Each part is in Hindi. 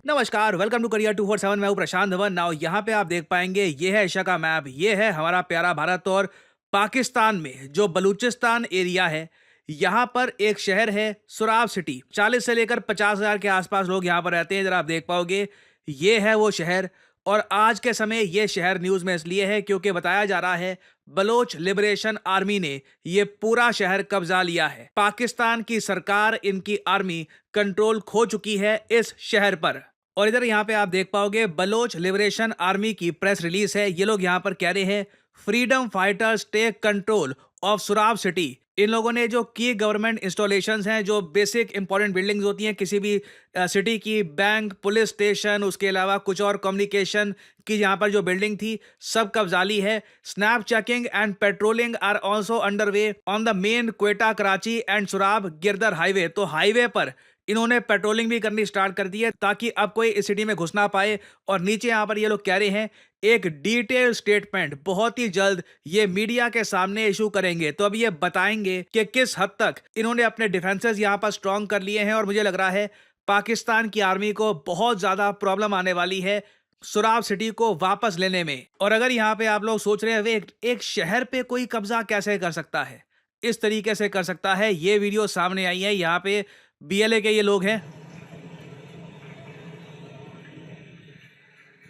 नमस्कार, वेलकम टू करियर 247। मैं हूं प्रशांत धवन। नाउ यहाँ पे आप देख पाएंगे, ये है एशिया का मैप। ये है हमारा प्यारा भारत। और पाकिस्तान में जो बलूचिस्तान एरिया है, यहाँ पर एक शहर है सुराब सिटी। 40 से लेकर 50,000 के आसपास लोग यहाँ पर रहते हैं। जरा आप देख पाओगे, ये है वो शहर। और आज के समय ये शहर न्यूज में इसलिए है क्योंकि बताया जा रहा है बलोच लिबरेशन आर्मी ने ये पूरा शहर कब्जा लिया है। पाकिस्तान की सरकार, इनकी आर्मी कंट्रोल खो चुकी है इस शहर पर। और इधर यहाँ पे आप देख पाओगे, बलोच लिबरेशन आर्मी की प्रेस रिलीज है। ये लोग यहाँ पर कह रहे हैं freedom fighters take control of Surab city. इन लोगों ने जो की गवर्नमेंट इंस्टॉलेशंस हैं, जो बेसिक इंपॉर्टेंट बिल्डिंग्स होती हैं किसी भी सिटी की, बैंक, पुलिस स्टेशन, उसके अलावा कुछ और कम्युनिकेशन की यहाँ पर जो बिल्डिंग थी, सब कब्जा ली है। Snap checking and patrolling are also under way on the main Quetta Karachi and Surab Girdar highway. तो हाईवे पर इन्होंने पेट्रोलिंग भी करनी स्टार्ट कर दी है ताकि अब कोई इस सिटी में घुस ना पाए। और नीचे यहाँ पर ये लोग कह रहे हैं एक डिटेल स्टेटमेंट बहुत ही जल्द ये मीडिया के सामने इशू करेंगे। तो अब ये बताएंगे कि किस हद तक इन्होंने अपने डिफेंसेस यहाँ पर स्ट्रॉन्ग कर लिए हैं। और मुझे लग रहा है पाकिस्तान की आर्मी को बहुत ज्यादा प्रॉब्लम आने वाली है सुराब सिटी को वापस लेने में। और अगर यहाँ पे आप लोग सोच रहे हैं वे एक शहर पे कोई कब्जा कैसे कर सकता है, इस तरीके से कर सकता है, ये वीडियो सामने आई है। यहाँ पे बीएलए के ये लोग हैं,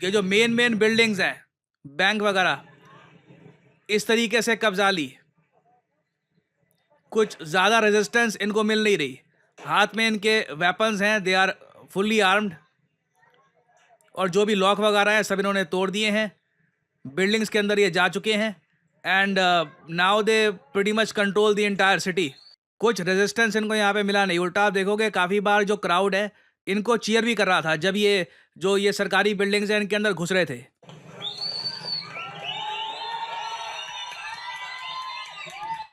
ये जो मेन मेन बिल्डिंग्स हैं, बैंक वगैरह, इस तरीके से कब्जा ली। कुछ ज्यादा रेजिस्टेंस इनको मिल नहीं रही। हाथ में इनके वेपन्स हैं, दे आर फुल्ली आर्म्ड। और जो भी लॉक वगैरह है सब इन्होंने तोड़ दिए हैं। बिल्डिंग्स के अंदर ये जा चुके हैं and now they pretty much control the entire city. कुछ रेजिस्टेंस इनको यहाँ पे मिला नहीं। उल्टा आप देखोगे काफी बार जो क्राउड है इनको चीयर भी कर रहा था जब ये सरकारी बिल्डिंग्स हैं इनके अंदर घुस रहे थे।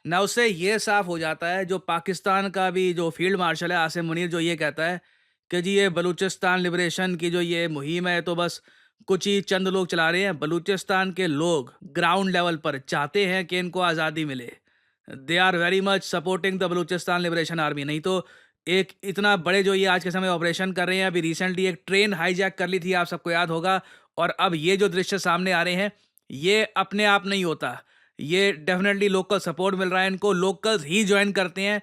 ना उससे ये साफ हो जाता है, जो पाकिस्तान का भी जो फील्ड मार्शल है आसिम मुनीर, जो ये कहता है कि जी ये बलूचिस्तान लिबरेशन की जो ये मुहिम है तो बस कुछ ही चंद लोग चला रहे हैं। बलूचिस्तान के लोग ग्राउंड लेवल पर चाहते हैं कि इनको आज़ादी मिले। They are very much supporting the Balochistan Liberation Army. नहीं तो एक इतना बड़े जो ये आज के समय ऑपरेशन कर रहे हैं, अभी रिसेंटली एक ट्रेन हाईजैक कर ली थी, आप सबको याद होगा। और अब ये जो दृश्य सामने आ रहे हैं, ये अपने आप नहीं होता। ये डेफिनेटली लोकल सपोर्ट मिल रहा है इनको। लोकल्स ही ज्वाइन करते हैं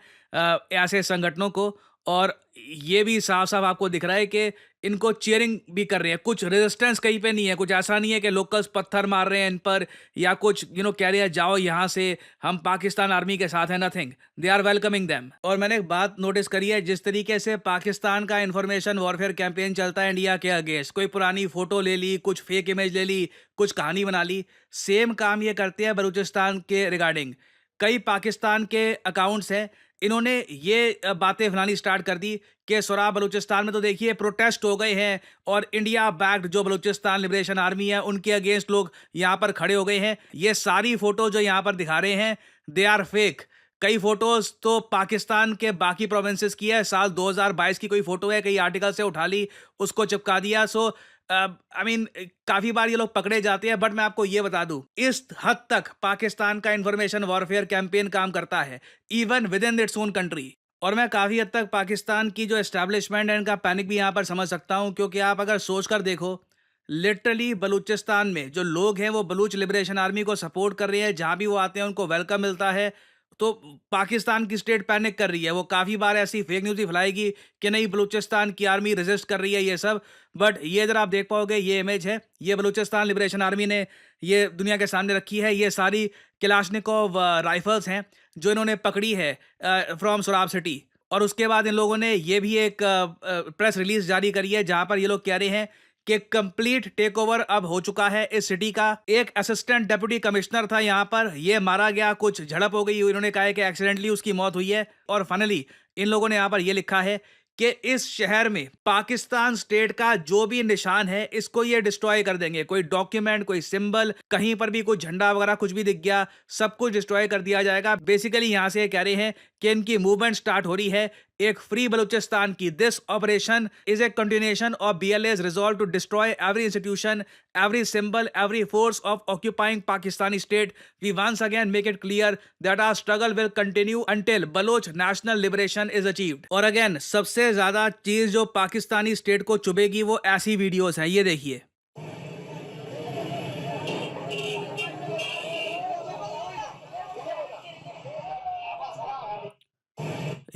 ऐसे संगठनों को। और ये भी साफ साफ आपको दिख रहा है कि इनको चीयरिंग भी कर रहे हैं। कुछ रेजिस्टेंस कहीं पे नहीं है। कुछ ऐसा नहीं है कि लोकल्स पत्थर मार रहे हैं इन पर या कुछ कह रहे हैं जाओ यहाँ से, हम पाकिस्तान आर्मी के साथ हैं। Nothing, they are welcoming them. और मैंने एक बात नोटिस करी है, जिस तरीके से पाकिस्तान का इंफॉर्मेशन वॉरफेयर कैंपेन चलता है इंडिया के अगेंस्ट, कोई पुरानी फोटो ले ली, कुछ फेक इमेज ले ली, कुछ कहानी बना ली, सेम काम ये करते हैं बलूचिस्तान के रिगार्डिंग। कई पाकिस्तान के अकाउंट्स हैं, इन्होंने ये बातें फैलानी स्टार्ट कर दी कि सोराब बलूचिस्तान में तो देखिए प्रोटेस्ट हो गए हैं और इंडिया बैक्ड जो बलूचिस्तान लिबरेशन आर्मी है उनके अगेंस्ट लोग यहाँ पर खड़े हो गए हैं। ये सारी फोटो जो यहाँ पर दिखा रहे हैं, दे आर फेक। कई फोटोज तो पाकिस्तान के बाकी प्रोविंसेस की है, साल 2022 की कोई फोटो है, कई आर्टिकल से उठा ली, उसको चिपका दिया। सो आई मीन काफी बार ये लोग पकड़े जाते हैं। बट मैं आपको ये बता दूं, इस हद तक पाकिस्तान का इंफॉर्मेशन वॉरफेयर कैंपेन काम करता है, even with in its own country. और मैं काफी हद तक पाकिस्तान की जो एस्टेब्लिशमेंट है इनका पैनिक भी यहाँ पर समझ सकता हूँ। क्योंकि आप अगर सोच कर देखो, लिटरली बलूचिस्तान में जो लोग हैं वो बलूच लिबरेशन आर्मी को सपोर्ट कर रहे हैं। जहां भी वो आते हैं उनको वेलकम मिलता है। तो पाकिस्तान की स्टेट पैनिक कर रही है। वो काफ़ी बार ऐसी फेक न्यूज़ ही फैलाएगी कि नहीं बलूचिस्तान की आर्मी रेजिस्ट कर रही है, ये सब। बट ये अगर आप देख पाओगे, ये इमेज है, ये बलूचिस्तान लिबरेशन आर्मी ने ये दुनिया के सामने रखी है। ये सारी क्लाशनिकोव राइफल्स हैं जो इन्होंने पकड़ी है फ्रॉम सुराब सिटी। और उसके बाद इन लोगों ने ये भी एक प्रेस रिलीज जारी करी है जहां पर ये लोग कह रहे हैं कि कंप्लीट टेक ओवर अब हो चुका है इस सिटी का। एक असिस्टेंट डेप्यूटी कमिश्नर था यहाँ पर, ये मारा गया, कुछ झड़प हो गई, इन्होंने कहा है कि एक्सीडेंटली उसकी मौत हुई है। और फाइनली इन लोगों ने यहाँ पर ये लिखा है कि इस शहर में पाकिस्तान स्टेट का जो भी निशान है इसको ये डिस्ट्रॉय कर देंगे। कोई डॉक्यूमेंट, कोई सिंबल, कहीं पर भी कोई झंडा वगैरह कुछ भी दिख गया, सब कुछ डिस्ट्रॉय कर दिया जाएगा। बेसिकली यहाँ से ये कह रहे हैं कि इनकी मूवमेंट स्टार्ट हो रही है एक फ्री बलूचिस्तान की। This operation is a continuation of BLA's resolve to destroy every institution, every symbol, every force of occupying Pakistani state. We once again make it clear that our struggle will continue until Baloch national liberation is achieved. और अगेन सबसे ज्यादा चीज जो पाकिस्तानी स्टेट को चुभेगी वो ऐसी वीडियोस हैं, ये देखिए।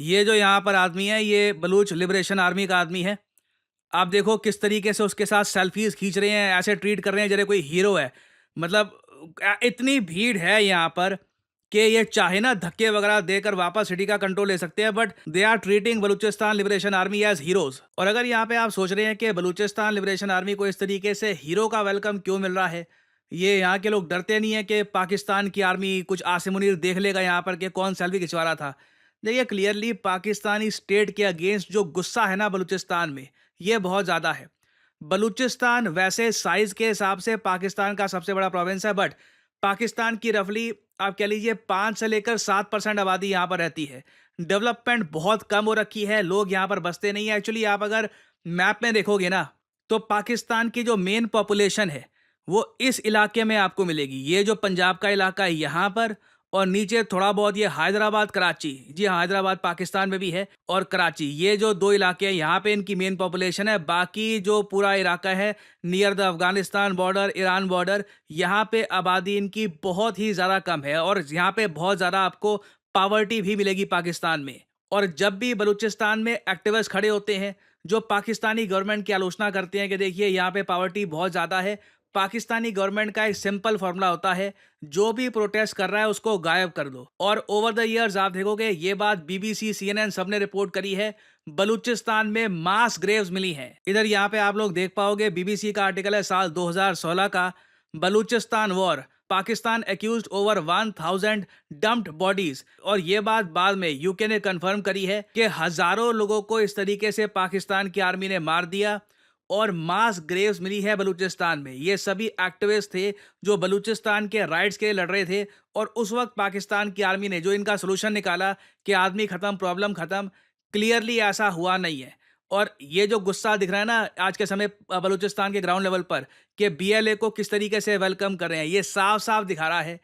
ये जो यहाँ पर आदमी है ये बलूच लिबरेशन आर्मी का आदमी है। आप देखो किस तरीके से उसके साथ सेल्फीज खींच रहे हैं, ऐसे ट्रीट कर रहे हैं जैसे कोई हीरो है। मतलब इतनी भीड़ है यहाँ पर कि ये चाहे ना धक्के वगैरह देकर वापस सिटी का कंट्रोल ले सकते हैं, but they are treating Balochistan Liberation Army as heroes. और अगर यहाँ पे आप सोच रहे हैं कि बलूचिस्तान लिबरेशन आर्मी को इस तरीके से हीरो का वेलकम क्यों मिल रहा है, ये यहाँ के लोग डरते नहीं है कि पाकिस्तान की आर्मी कुछ आसिम मुनीर देख लेगा यहाँ पर कि कौन सेल्फी खिंचवा रहा था। देखिए क्लियरली पाकिस्तानी स्टेट के अगेंस्ट जो गुस्सा है ना बलूचिस्तान में, ये बहुत ज़्यादा है। बलूचिस्तान वैसे साइज के हिसाब से पाकिस्तान का सबसे बड़ा प्रोविंस है, बट पाकिस्तान की रफली आप कह लीजिए 5 से लेकर 7% आबादी यहाँ पर रहती है। डेवलपमेंट बहुत कम हो रखी है, लोग यहाँ पर बसते नहीं है। एक्चुअली आप अगर मैप में देखोगे ना तो पाकिस्तान की जो मेन पॉपुलेशन है वो इस इलाके में आपको मिलेगी। ये जो पंजाब का इलाका है यहाँ पर, और नीचे थोड़ा बहुत ये हैदराबाद कराची, जी हाँ हैदराबाद पाकिस्तान में भी है, और कराची, ये जो दो इलाके हैं यहाँ पे इनकी मेन पॉपुलेशन है। बाकी जो पूरा इलाका है near the Afghanistan border, Iran border, यहाँ पे आबादी इनकी बहुत ही ज़्यादा कम है और यहाँ पे बहुत ज़्यादा आपको पावर्टी भी मिलेगी पाकिस्तान में। और जब भी बलूचिस्तान में एक्टिविस्ट खड़े होते हैं जो पाकिस्तानी गवर्नमेंट की आलोचना करते हैं कि देखिए यहाँ पे पावर्टी बहुत ज़्यादा है, पाकिस्तानी गवर्नमेंट का एक सिंपल फॉर्मूला होता है, जो भी प्रोटेस्ट कर रहा है उसको गायब कर दो। और ओवर द इयर्स आप देखोगे ये बात BBC, CNN सबने रिपोर्ट करी है, बलूचिस्तान में मास ग्रेव्स मिली हैं। इधर यहाँ पे आप लोग देख पाओगे BBC का आर्टिकल है साल 2016 का, Balochistan war, Pakistan accused over 1000 dumped bodies. और ये बात बाद में UK ने कंफर्म करी है कि हजारों लोगों को इस तरीके से पाकिस्तान की आर्मी ने मार दिया और मास ग्रेव्स मिली है बलूचिस्तान में। ये सभी एक्टिविस्ट थे जो बलूचिस्तान के राइट्स के लिए लड़ रहे थे, और उस वक्त पाकिस्तान की आर्मी ने जो इनका सोल्यूशन निकाला कि आदमी खत्म, प्रॉब्लम खत्म, क्लियरली ऐसा हुआ नहीं है। और ये जो गुस्सा दिख रहा है ना आज के समय बलूचिस्तान के ग्राउंड लेवल पर कि BLA को किस तरीके से वेलकम कर रहे हैं, ये साफ साफ दिखा रहा है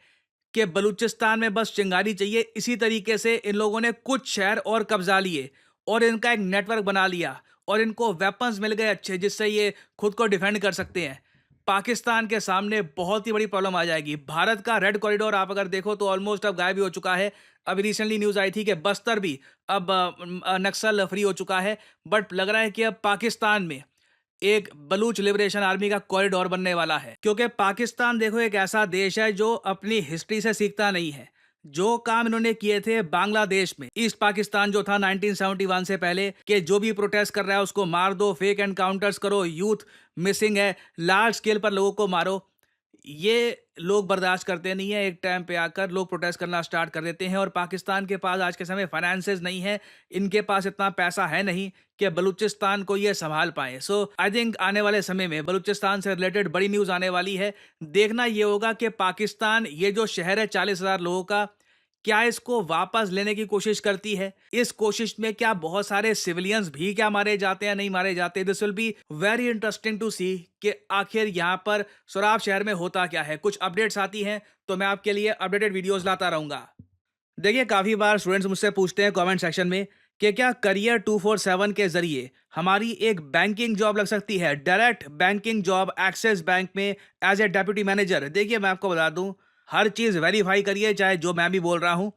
कि बलूचिस्तान में बस चिंगारी चाहिए। इसी तरीके से इन लोगों ने कुछ शहर और कब्जा लिए और इनका एक नेटवर्क बना लिया और इनको वेपन्स मिल गए अच्छे, जिससे ये खुद को डिफेंड कर सकते हैं। पाकिस्तान के सामने बहुत ही बड़ी प्रॉब्लम आ जाएगी। भारत का रेड कॉरिडोर आप अगर देखो तो ऑलमोस्ट अब गायब ही हो चुका है। अभी रिसेंटली न्यूज़ आई थी कि बस्तर भी अब नक्सल फ्री हो चुका है, बट लग रहा है कि अब पाकिस्तान में एक बलूच लिबरेशन आर्मी का कॉरिडोर बनने वाला है। क्योंकि पाकिस्तान देखो एक ऐसा देश है जो अपनी हिस्ट्री से सीखता नहीं है। जो काम इन्होंने किए थे बांग्लादेश में, ईस्ट पाकिस्तान जो था 1971 से पहले, कि जो भी प्रोटेस्ट कर रहा है उसको मार दो, फेक एनकाउंटर्स करो, यूथ मिसिंग है, लार्ज स्केल पर लोगों को मारो, ये लोग बर्दाश्त करते नहीं है। एक टाइम पे आकर लोग प्रोटेस्ट करना स्टार्ट कर देते हैं। और पाकिस्तान के पास आज के समय फाइनेंसेस नहीं है, इनके पास इतना पैसा है नहीं कि बलूचिस्तान को ये संभाल पाए। सो आई थिंक आने वाले समय में बलूचिस्तान से रिलेटेड बड़ी न्यूज़ आने वाली है। देखना ये होगा कि पाकिस्तान ये जो शहर है 40,000 लोगों का, क्या इसको वापस लेने की कोशिश करती है। इस कोशिश में क्या बहुत सारे सिविलियंस भी क्या मारे जाते हैं, नहीं मारे जाते। This will be very interesting to see कि आखिर यहाँ पर सोराब शहर में होता क्या है। कुछ अपडेट्स आती हैं तो मैं आपके लिए अपडेटेड वीडियोस लाता रहूंगा। देखिए काफ़ी बार स्टूडेंट्स मुझसे पूछते हैं कमेंट सेक्शन में कि क्या करियर 247 के जरिए हमारी एक बैंकिंग जॉब लग सकती है, direct banking job axis bank में एज ए डेप्यूटी मैनेजर। देखिए मैं आपको बता दूं, हर चीज़ वेरीफाई करिए, चाहे जो मैं भी बोल रहा हूं।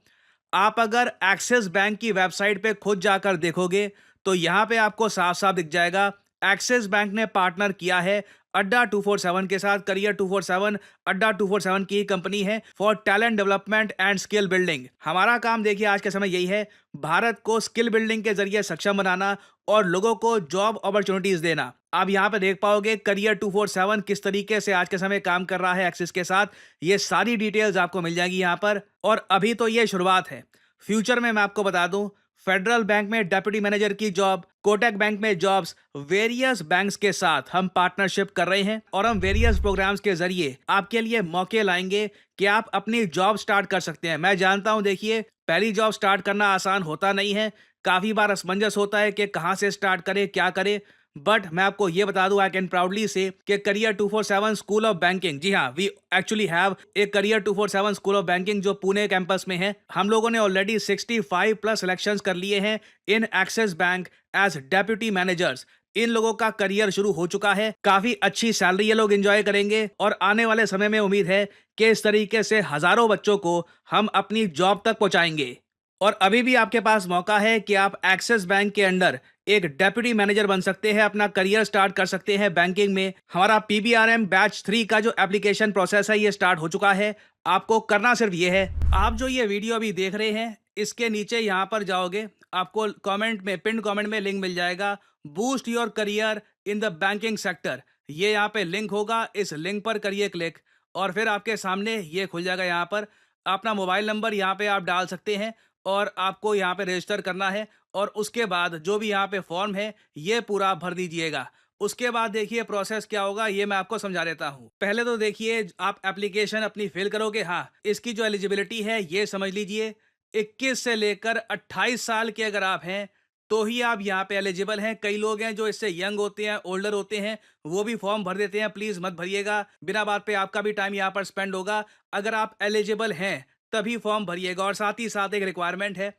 आप अगर एक्सिस बैंक की वेबसाइट पे खुद जाकर देखोगे तो यहाँ पे आपको साफ साफ दिख जाएगा, एक्सिस बैंक ने पार्टनर किया है अड्डा 247 के साथ। करियर 247 अड्डा 247 की कंपनी है for talent development and skill building. हमारा काम देखिए आज के समय यही है, भारत को स्किल बिल्डिंग के जरिए सक्षम बनाना और लोगों को जॉब अपॉर्चुनिटीज देना। आप यहाँ पे देख पाओगे करियर 247 किस तरीके से आज के समय काम कर रहा है एक्सिस के साथ। ये सारी डिटेल्स आपको मिल जाएगी यहाँ पर। और अभी तो ये शुरुआत है, फ्यूचर में मैं आपको बता दूं, फेडरल बैंक में डेप्यूटी मैनेजर की जॉब, कोटक बैंक में जॉब्स, वेरियस बैंक्स के साथ हम पार्टनरशिप कर रहे हैं और हम वेरियस प्रोग्राम्स के जरिए आपके लिए मौके लाएंगे कि आप अपनी जॉब स्टार्ट कर सकते हैं। मैं जानता हूं, देखिए पहली जॉब स्टार्ट करना आसान होता नहीं है, काफ़ी बार असमंजस होता है कि कहाँ से स्टार्ट करें, क्या करें। बट मैं आपको ये बता दूं, आई कैन प्राउडली से कि करियर 247 स्कूल ऑफ बैंकिंग, जी हाँ, we actually have a career 247 school of banking जो पुणे कैंपस में है। हम लोगों ने ऑलरेडी 65 प्लस सिलेक्शंस कर लिए हैं in Axis Bank as deputy managers. इन लोगों का करियर शुरू हो चुका है, काफी अच्छी सैलरी ये लोग एंजॉय करेंगे और आने वाले समय में उम्मीद है कि इस तरीके से हजारों बच्चों को हम अपनी जॉब तक पहुंचाएंगे। और अभी भी आपके पास मौका है कि आप एक्सिस बैंक के अंडर एक डेप्यूटी मैनेजर बन सकते हैं, अपना करियर स्टार्ट कर सकते हैं बैंकिंग में। हमारा पीबीआरएम बैच 3 का जो एप्लीकेशन प्रोसेस है ये स्टार्ट हो चुका है। आपको करना सिर्फ ये है, आप जो ये वीडियो अभी देख रहे हैं इसके नीचे यहाँ पर जाओगे, आपको कमेंट में, पिन कमेंट में लिंक मिल जाएगा, boost your career in the banking sector. ये यहाँ पे लिंक होगा, इस लिंक पर करिए क्लिक और फिर आपके सामने ये खुल जाएगा। यहाँ पर अपना मोबाइल नंबर यहाँ पे आप डाल सकते हैं और आपको यहाँ पे रजिस्टर करना है और उसके बाद जो भी यहाँ पे फॉर्म है ये पूरा भर दीजिएगा। उसके बाद देखिए प्रोसेस क्या होगा, ये मैं आपको समझा देता हूँ। पहले तो देखिए आप एप्लीकेशन अपनी फिल करोगे। हाँ, इसकी जो एलिजिबिलिटी है ये समझ लीजिए, 21 से लेकर 28 साल के अगर आप हैं तो ही आप यहाँ पे एलिजिबल हैं। कई लोग हैं जो इससे यंग होते हैं, ओल्डर होते हैं, वो भी फॉर्म भर देते हैं। प्लीज मत भरिएगा, बिना बात पे आपका भी टाइम यहाँ पर स्पेंड होगा। अगर आप एलिजिबल हैं तभी फॉर्म भरिएगा। और साथ ही साथ एक रिक्वायरमेंट है,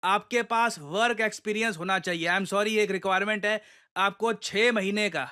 आपके पास वर्क एक्सपीरियंस होना चाहिए। आई एम सॉरी, एक रिक्वायरमेंट है, आपको 6 महीने का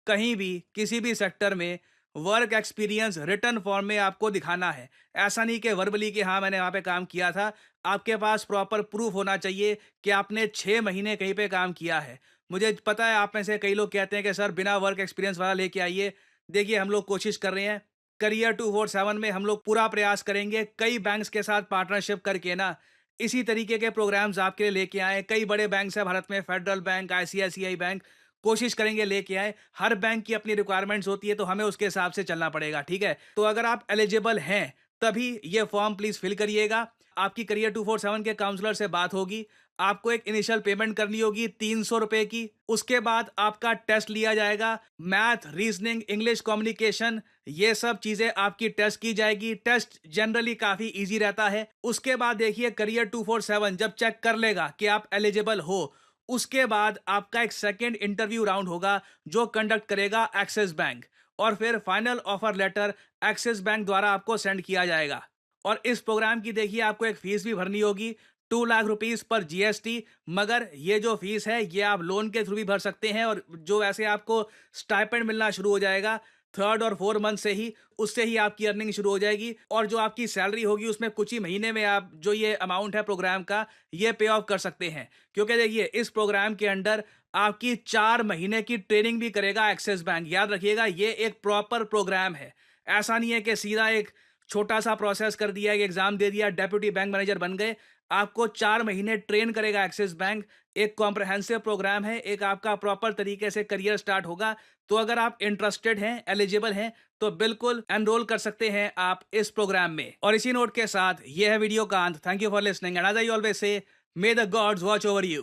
कहीं भी किसी भी सेक्टर में वर्क एक्सपीरियंस रिटर्न फॉर्म में आपको दिखाना है। ऐसा नहीं कि वर्बली कि हाँ मैंने वहाँ पे काम किया था। आपके पास प्रॉपर प्रूफ होना चाहिए कि आपने 6 महीने कहीं पे काम किया है। मुझे पता है आप में से कई लोग कहते हैं कि सर बिना वर्क एक्सपीरियंस वाला लेके आइए। देखिए हम लोग कोशिश कर रहे हैं, करियर 247 में हम लोग पूरा प्रयास करेंगे कई बैंक्स के साथ पार्टनरशिप करके ना इसी तरीके के प्रोग्राम्स आपके लिए लेके आए। कई बड़े बैंक्स हैं भारत में, फेडरल बैंक, आईसीआईसीआई बैंक, कोशिश करेंगे लेके आए। हर बैंक की अपनी रिक्वायरमेंट्स होती है तो हमें उसके हिसाब से चलना पड़ेगा, ठीक है। तो अगर आप एलिजिबल हैं तभी ये फॉर्म प्लीज फिल करिएगा। आपकी करियर 247 के काउंसलर से बात होगी, आपको एक इनिशियल पेमेंट करनी होगी 300 रुपए की। उसके बाद आपका टेस्ट लिया जाएगा, मैथ, रीजनिंग, इंग्लिश कम्युनिकेशन, ये सब चीजें आपकी टेस्ट की जाएगी। टेस्ट जनरली काफी इजी रहता है। उसके बाद देखिए करियर 247 जब चेक कर लेगा कि आप एलिजिबल हो, उसके बाद आपका एक सेकेंड इंटरव्यू राउंड होगा जो कंडक्ट करेगा एक्सिस बैंक। और फिर final offer letter Axis Bank द्वारा आपको सेंड किया जाएगा। और इस प्रोग्राम की देखिए आपको एक फीस भी भरनी होगी, 2 लाख रुपीस पर जीएसटी। मगर ये जो फीस है ये आप लोन के थ्रू भी भर सकते हैं और जो ऐसे आपको स्टाइपेंड मिलना शुरू हो जाएगा 3rd और 4th मंथ से ही, उससे ही आपकी अर्निंग शुरू हो जाएगी। और जो आपकी सैलरी होगी उसमें कुछ ही महीने में आप जो ये अमाउंट है प्रोग्राम का ये पे ऑफ कर सकते हैं। क्योंकि देखिए इस प्रोग्राम के अंडर आपकी 4 महीने की ट्रेनिंग भी करेगा एक्सिस बैंक। याद रखिएगा ये एक प्रॉपर प्रोग्राम है। ऐसा नहीं है कि सीधा एक छोटा सा प्रोसेस कर दिया, कि एग्जाम दे दिया, डेप्यूटी बैंक मैनेजर बन गए। आपको 4 महीने ट्रेन करेगा एक्सिस बैंक। एक कॉम्प्रहेंसिव प्रोग्राम है, एक आपका प्रॉपर तरीके से करियर स्टार्ट होगा। तो अगर आप इंटरेस्टेड हैं, एलिजिबल हैं, तो बिल्कुल एनरोल कर सकते हैं आप इस प्रोग्राम में। और इसी नोट के साथ ये है वीडियो का अंत। Thank you for listening and as I always say, may the gods watch over you.